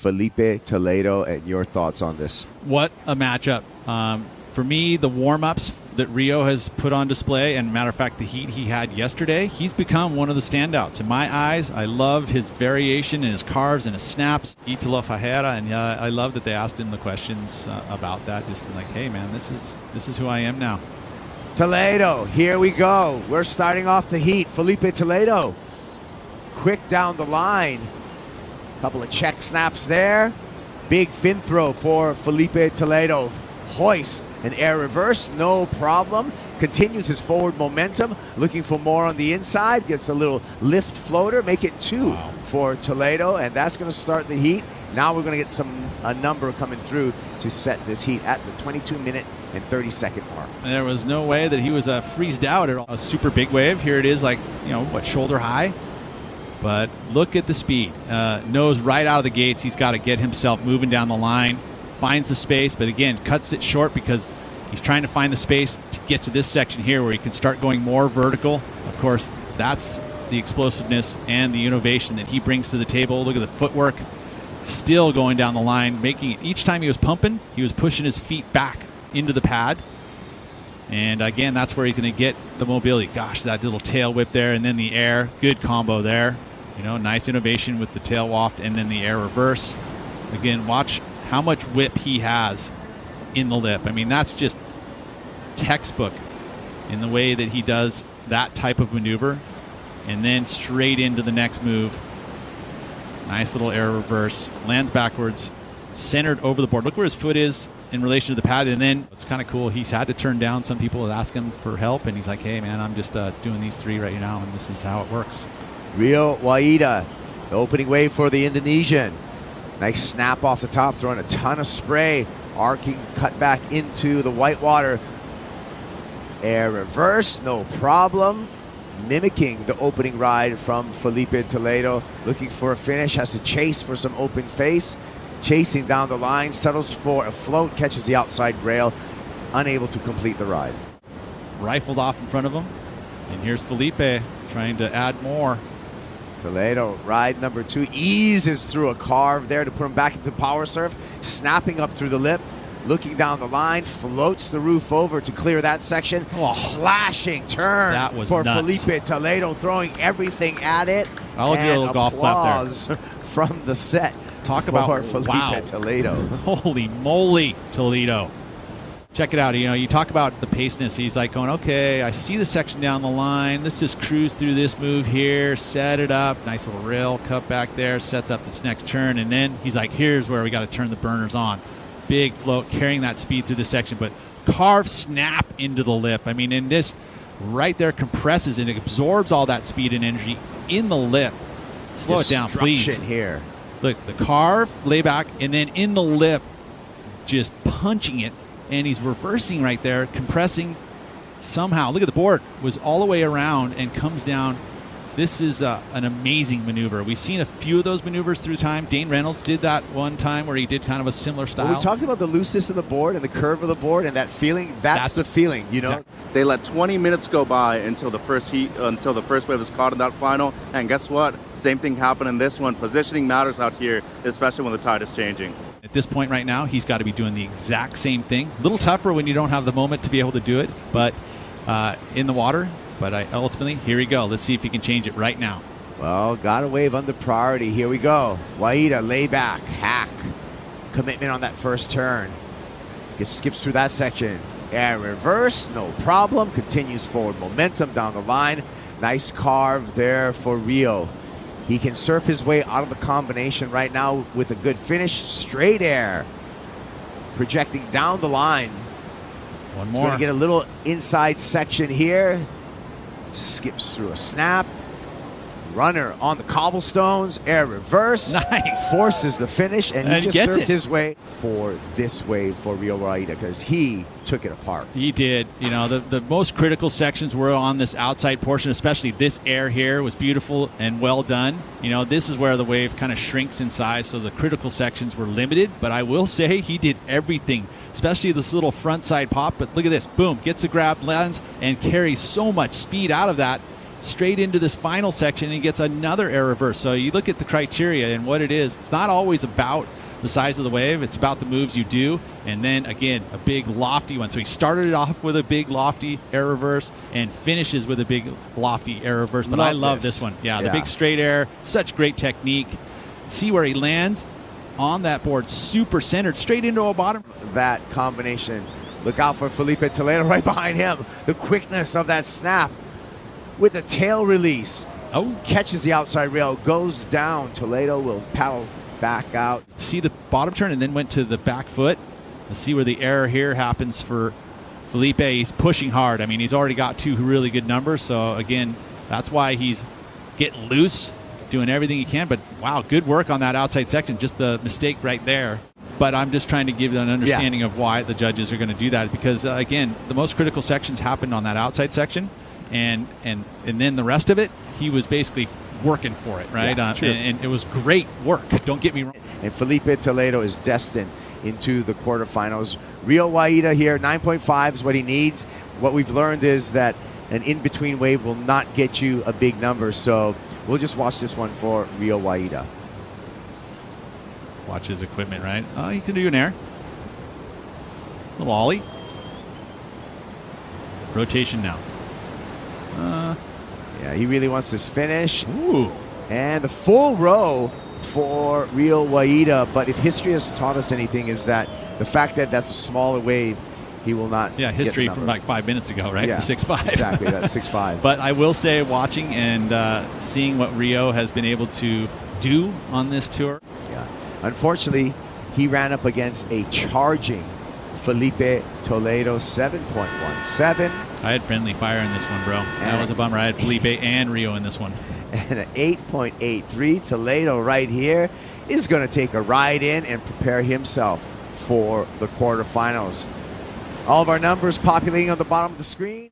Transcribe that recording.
Filipe Toledo, and your thoughts on this. What a matchup. For me, the warm-ups that Rio has put on display, and matter of fact, the heat he had yesterday, he's become one of the standouts. In my eyes, I love his variation and his carves and his snaps. Italo Fajera, and I love that they asked him the questions about that. Just like, hey, man, this is who I am now. Toledo, here we go. We're starting off the heat. Filipe Toledo, quick down the line. Couple of check snaps there. Big fin throw for Filipe Toledo. Hoist and air reverse, no problem. Continues his forward momentum, looking for more on the inside. Gets a little lift floater, make it 2 for Toledo, and that's going to start the heat. Now we're going to get a number coming through to set this heat at the 22-minute and 30-second mark. There was no way that he was freezed out at all. A super big wave. Here it is, like, shoulder high. But look at the speed. Knows right out of the gates he's got to get himself moving down the line. Finds the space, but again, cuts it short because he's trying to find the space to get to this section here where he can start going more vertical. Of course, that's the explosiveness and the innovation that he brings to the table. Look at the footwork. Still going down the line, making it. Each time he was pumping, he was pushing his feet back into the pad. And again, that's where he's going to get the mobility. Gosh, that little tail whip there, and then the air. Good combo there. Nice innovation with the tail waft and then the air reverse. Again, watch how much whip he has in the lip. I mean, that's just textbook in the way that he does that type of maneuver. And then straight into the next move. Nice little air reverse. Lands backwards, centered over the board. Look where his foot is in relation to the pad. And then it's kind of cool. He's had to turn down. Some people have asked him for help. And he's like, hey, man, I'm just doing these 3 right now. And this is how it works. Rio Waida, the opening wave for the Indonesian. Nice snap off the top, throwing a ton of spray. Arcing, cut back into the white water. Air reverse, no problem. Mimicking the opening ride from Filipe Toledo. Looking for a finish, has to chase for some open face. Chasing down the line, settles for a float, catches the outside rail. Unable to complete the ride. Rifled off in front of him. And here's Filipe trying to add more. Toledo, ride number 2, eases through a carve there to put him back into power surf, snapping up through the lip, looking down the line, floats the roof over to clear that section. Slashing turn for nuts. Filipe Toledo, throwing everything at it. I'll give you a little golf clap there. From the set. Talk about Filipe Toledo. Holy moly, Toledo. Check it out. You talk about the paceness. He's like going, okay, I see the section down the line. Let's just cruise through this move here, set it up. Nice little rail cut back there, sets up this next turn. And then he's like, here's where we got to turn the burners on. Big float, carrying that speed through the section, but carve snap into the lip. I mean, and this right there compresses and it absorbs all that speed and energy in the lip. Slow it down, please. Here. Look, the carve, layback, and then in the lip, just punching it. And he's reversing right there, compressing somehow. Look at the board. Was all the way around and comes down. This is an amazing maneuver. We've seen a few of those maneuvers through time. Dane Reynolds did that one time where he did kind of a similar style. Well, we talked about the looseness of the board and the curve of the board and that feeling. That's the feeling, Exactly. They let 20 minutes go by until the first wave was caught in that final. And guess what? Same thing happened in this one. Positioning matters out here, especially when the tide is changing. At this point right now, he's got to be doing the exact same thing. A little tougher when you don't have the moment to be able to do it, but in the water. But ultimately, here we go. Let's see if he can change it right now. Well, got a wave under priority. Here we go. Waida, lay back, hack. Commitment on that first turn. Just skips through that section. Air reverse, no problem. Continues forward momentum down the line. Nice carve there for Rio. He can surf his way out of the combination right now with a good finish. Straight air. Projecting down the line. One So more. we're going to get a little inside section here. Skips through a snap. Runner on the cobblestones. Air reverse. Nice. Forces the finish, and he just gets surfed it. his way for this wave for Rio Waida because he took it apart. He did. The most critical sections were on this outside portion, especially this air here was beautiful and well done. This is where the wave kind of shrinks in size, so the critical sections were limited. But I will say he did everything, especially this little front side pop. But look at this. Boom. Gets a grab, lands, and carries so much speed out of that. straight into this final section, and he gets another air reverse. So you look at the criteria and what it is. It's not always about the size of the wave. It's about the moves you do. And then, again, a big lofty one. So he started it off with a big lofty air reverse and finishes with a big lofty air reverse. But I love this one. Yeah, the big straight air. Such great technique. See where he lands on that board. Super centered. Straight into a bottom. That combination. Look out for Filipe Toledo right behind him. The quickness of that snap with the tail release. Oh, catches the outside rail, goes down. Toledo will paddle back out. See the bottom turn and then went to the back foot. Let's see where the error here happens for Filipe. He's pushing hard. I mean, he's already got 2 really good numbers. So, again, that's why he's getting loose, doing everything he can. But, wow, good work on that outside section. Just the mistake right there. But I'm just trying to give an understanding of why the judges are going to do that. Because, again, the most critical sections happened on that outside section. And then the rest of it, he was basically working for it, right? And it was great work. Don't get me wrong. And Filipe Toledo is destined into the quarterfinals. Rio Waida here, 9.5 is what he needs. What we've learned is that an in-between wave will not get you a big number. So we'll just watch this one for Rio Waida. Watch his equipment, right? Oh, he can do an air. Little ollie. Rotation now. Yeah, he really wants this finish. Ooh. And the full row for Rio Waida. But if history has taught us anything, is that the fact that that's a smaller wave, he will not. Yeah, history from like 5 minutes ago, right? Yeah, 6'5". Exactly, that's 6'5". But I will say, watching and seeing what Rio has been able to do on this tour. Yeah. Unfortunately, he ran up against a charging Filipe Toledo, 7.17. I had friendly fire in this one, bro. That was a bummer. I had Filipe and Rio in this one. And an 8.83. Toledo right here is going to take a ride in and prepare himself for the quarterfinals. All of our numbers populating on the bottom of the screen.